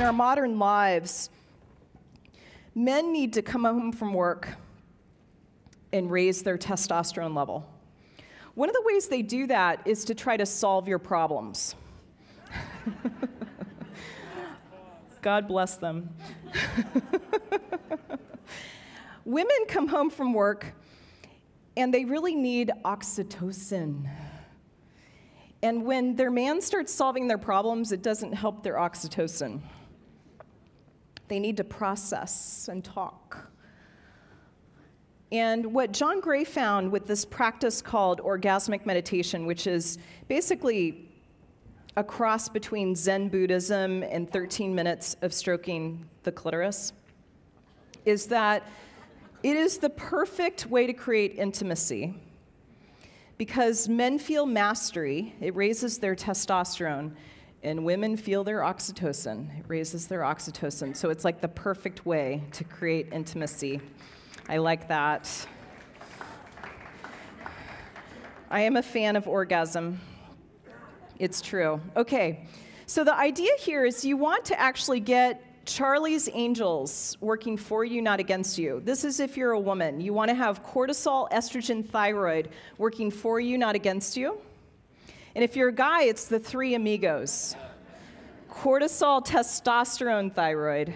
our modern lives, men need to come home from work and raise their testosterone level. One of the ways they do that is to try to solve your problems. God bless them. Women come home from work and they really need oxytocin. And when their man starts solving their problems, it doesn't help their oxytocin. They need to process and talk. And what John Gray found with this practice called orgasmic meditation, which is basically a cross between Zen Buddhism and 13 minutes of stroking the clitoris, is that it is the perfect way to create intimacy because men feel mastery, it raises their testosterone, and women feel their oxytocin, it raises their oxytocin. So it's like the perfect way to create intimacy. I like that. I am a fan of orgasm. It's true. Okay, so the idea here is you want to actually get Charlie's Angels working for you, not against you. This is if you're a woman. You want to have cortisol, estrogen, thyroid working for you, not against you. And if you're a guy, it's the three amigos. Cortisol, testosterone, thyroid.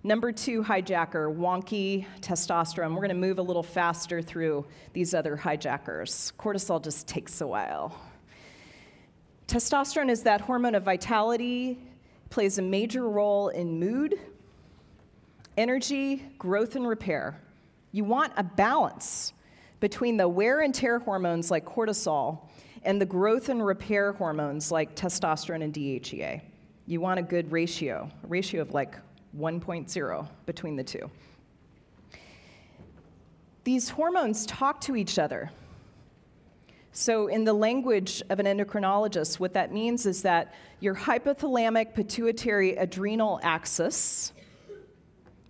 Number 2 hijacker, wonky testosterone. We're going to move a little faster through these other hijackers. Cortisol just takes a while. Testosterone is that hormone of vitality, plays a major role in mood, energy, growth, and repair. You want a balance between the wear and tear hormones like cortisol and the growth and repair hormones like testosterone and DHEA. You want a good ratio, a ratio of like 1.0 between the two. These hormones talk to each other. So in the language of an endocrinologist, what that means is that your hypothalamic pituitary adrenal axis,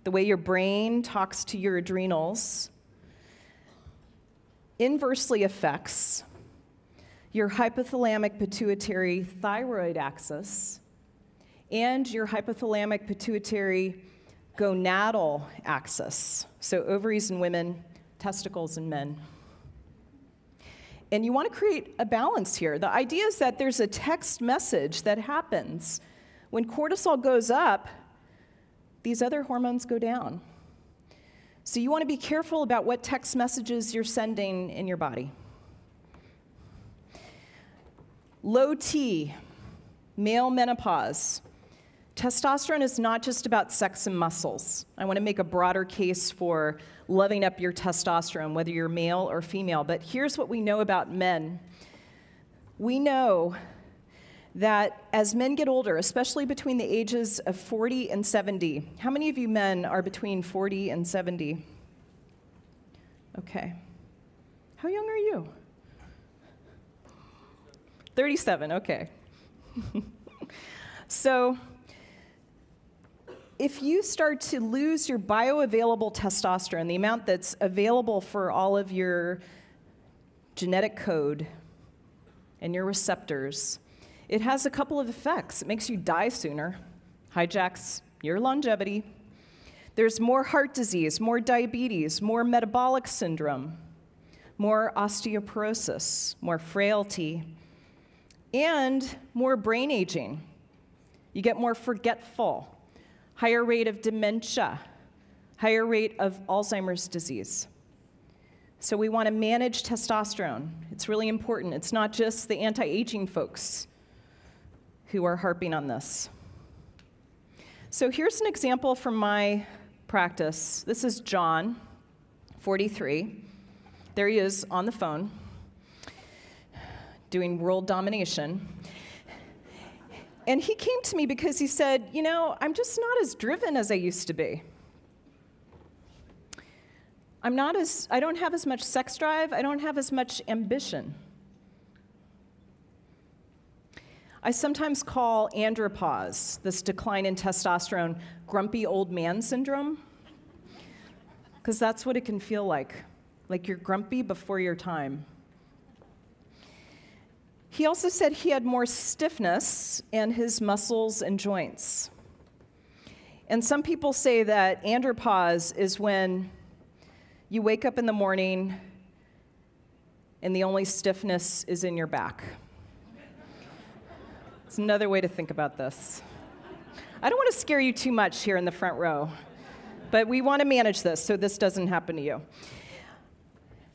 the way your brain talks to your adrenals, inversely affects your hypothalamic pituitary thyroid axis and your hypothalamic pituitary gonadal axis. So ovaries in women, testicles in men. And you want to create a balance here. The idea is that there's a text message that happens. When cortisol goes up, these other hormones go down. So you want to be careful about what text messages you're sending in your body. Low T, male menopause. Testosterone is not just about sex and muscles. I want to make a broader case for loving up your testosterone, whether you're male or female. But here's what we know about men. We know that as men get older, especially between the ages of 40 and 70, how many of you men are between 40 and 70? Okay. How young are you? 37, okay. So, if you start to lose your bioavailable testosterone, the amount that's available for all of your genetic code and your receptors, it has a couple of effects. It makes you die sooner, hijacks your longevity. There's more heart disease, more diabetes, more metabolic syndrome, more osteoporosis, more frailty, and more brain aging. You get more forgetful, higher rate of dementia, higher rate of Alzheimer's disease. So we want to manage testosterone. It's really important. It's not just the anti-aging folks who are harping on this. So here's an example from my practice. This is John, 43. There he is on the phone, doing world domination. And he came to me because he said, you know, I'm just not as driven as I used to be. I don't have as much sex drive, I don't have as much ambition. I sometimes call andropause, this decline in testosterone, grumpy old man syndrome, because that's what it can feel like you're grumpy before your time. He also said he had more stiffness in his muscles and joints. And some people say that andropause is when you wake up in the morning and the only stiffness is in your back. It's another way to think about this. I don't want to scare you too much here in the front row, but we want to manage this so this doesn't happen to you.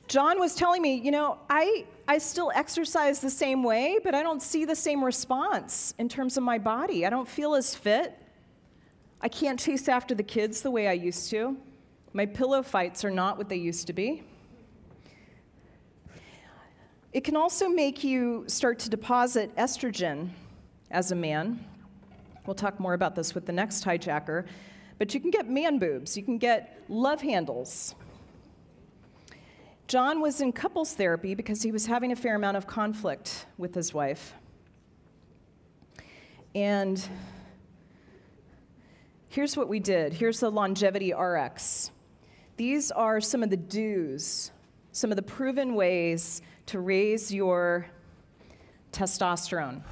John was telling me, I still exercise the same way, but I don't see the same response in terms of my body. I don't feel as fit. I can't chase after the kids the way I used to. My pillow fights are not what they used to be. It can also make you start to deposit estrogen as a man. We'll talk more about this with the next hijacker. But you can get man boobs. You can get love handles. John was in couples therapy because he was having a fair amount of conflict with his wife. And here's what we did. Here's the Longevity RX. These are some of the do's, some of the proven ways to raise your testosterone.